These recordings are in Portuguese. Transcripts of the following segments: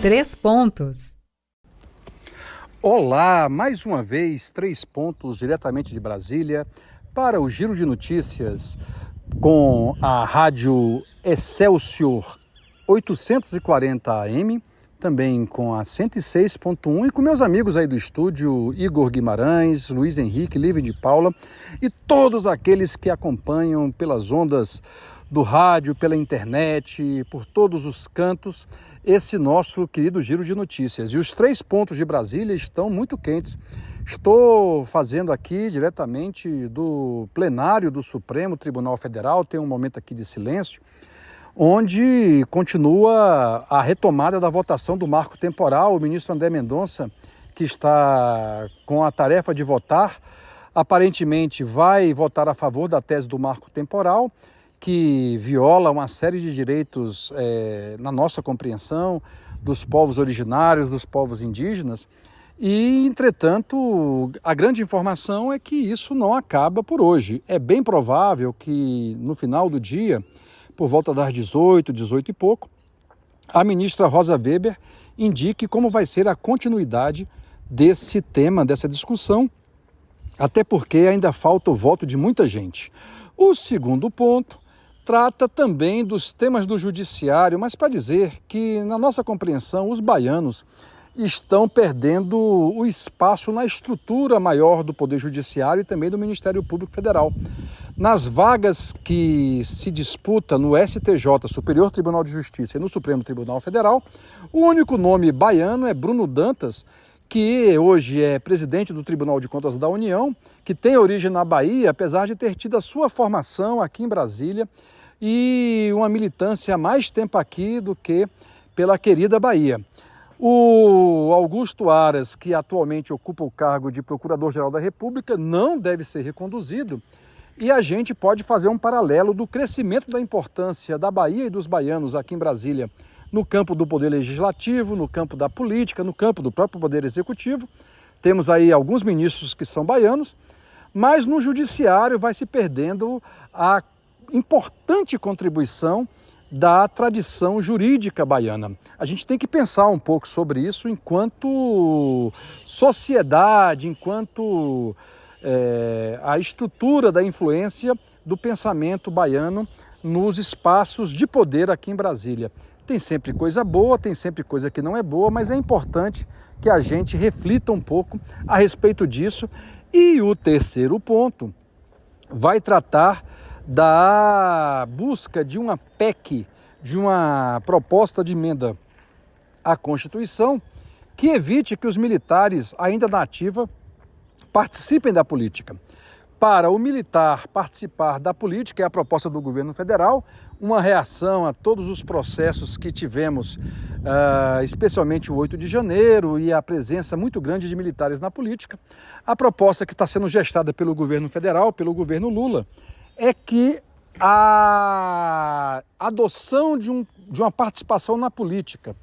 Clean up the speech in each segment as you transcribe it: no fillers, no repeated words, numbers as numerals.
Três Pontos. Olá, mais uma vez, 3 pontos diretamente de Brasília para o Giro de Notícias com a rádio Excelsior 840 AM, também com a 106.1 e com meus amigos aí do estúdio, Igor Guimarães, Luiz Henrique, Lívia de Paula e todos aqueles que acompanham pelas ondas do rádio, pela internet, por todos os cantos, esse nosso querido Giro de Notícias. E os 3 pontos de Brasília estão muito quentes. Estou fazendo aqui diretamente do plenário do Supremo Tribunal Federal, tem um momento aqui de silêncio, onde continua a retomada da votação do marco temporal. O ministro André Mendonça, que está com a tarefa de votar, aparentemente vai votar a favor da tese do marco temporal, que viola uma série de direitos, na nossa compreensão, dos povos originários, dos povos indígenas. E, entretanto, a grande informação é que isso não acaba por hoje. É bem provável que, no final do dia, por volta das 18 e pouco, a ministra Rosa Weber indique como vai ser a continuidade desse tema, dessa discussão, até porque ainda falta o voto de muita gente. O segundo ponto trata também dos temas do judiciário, mas para dizer que, na nossa compreensão, os baianos estão perdendo o espaço na estrutura maior do Poder Judiciário e também do Ministério Público Federal. Nas vagas que se disputa no STJ, Superior Tribunal de Justiça, e no Supremo Tribunal Federal, o único nome baiano é Bruno Dantas, que hoje é presidente do Tribunal de Contas da União, que tem origem na Bahia, apesar de ter tido a sua formação aqui em Brasília e uma militância há mais tempo aqui do que pela querida Bahia. O Augusto Aras, que atualmente ocupa o cargo de Procurador-Geral da República, não deve ser reconduzido, e a gente pode fazer um paralelo do crescimento da importância da Bahia e dos baianos aqui em Brasília, no campo do poder legislativo, no campo da política, no campo do próprio poder executivo. Temos aí alguns ministros que são baianos, mas no judiciário vai se perdendo a importante contribuição da tradição jurídica baiana. A gente tem que pensar um pouco sobre isso enquanto sociedade, enquanto a estrutura da influência do pensamento baiano nos espaços de poder aqui em Brasília. Tem sempre coisa boa, tem sempre coisa que não é boa, mas é importante que a gente reflita um pouco a respeito disso. E o terceiro ponto vai tratar da busca de uma PEC, de uma proposta de emenda à Constituição, que evite que os militares ainda na ativa participem da política. Para o militar participar da política, é a proposta do governo federal, uma reação a todos os processos que tivemos, especialmente o 8 de janeiro e a presença muito grande de militares na política. A proposta que está sendo gestada pelo governo federal, pelo governo Lula, é que a adoção de uma participação na política,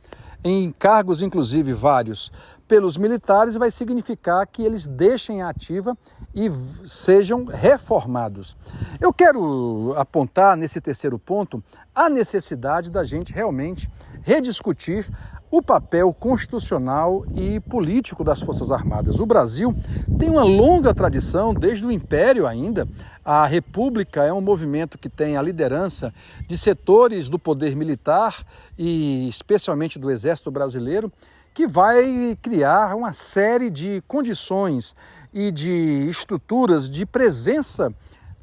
em cargos inclusive vários, pelos militares, vai significar que eles deixem a ativa e sejam reformados. Eu quero apontar nesse terceiro ponto a necessidade da gente realmente rediscutir o papel constitucional e político das Forças Armadas. O Brasil tem uma longa tradição, desde o Império ainda. A República é um movimento que tem a liderança de setores do poder militar e especialmente do Exército Brasileiro, que vai criar uma série de condições e de estruturas de presença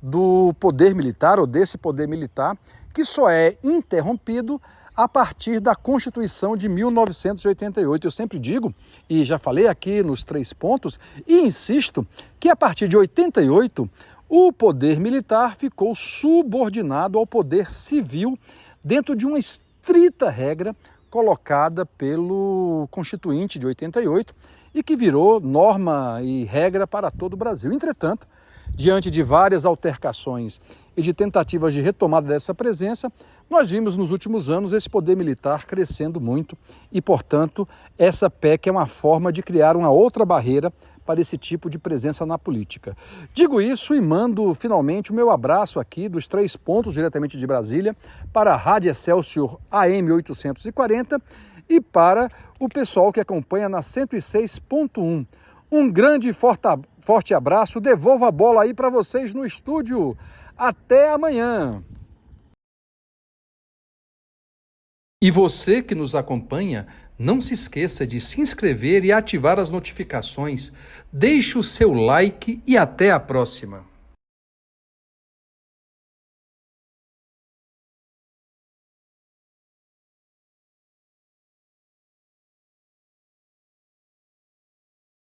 do poder militar ou desse poder militar, que só é interrompido a partir da Constituição de 1988. Eu sempre digo, e já falei aqui nos 3 pontos, e insisto, que a partir de 88, o poder militar ficou subordinado ao poder civil dentro de uma estrita regra colocada pelo Constituinte de 88 e que virou norma e regra para todo o Brasil. Entretanto, diante de várias altercações e de tentativas de retomada dessa presença, nós vimos nos últimos anos esse poder militar crescendo muito e, portanto, essa PEC é uma forma de criar uma outra barreira para esse tipo de presença na política. Digo isso e mando finalmente o meu abraço aqui dos 3 pontos diretamente de Brasília para a Rádio Excelsior AM 840 e para o pessoal que acompanha na 106.1. Um grande e forte abraço, devolvo a bola aí para vocês no estúdio. Até amanhã! E você que nos acompanha, não se esqueça de se inscrever e ativar as notificações. Deixe o seu like e até a próxima!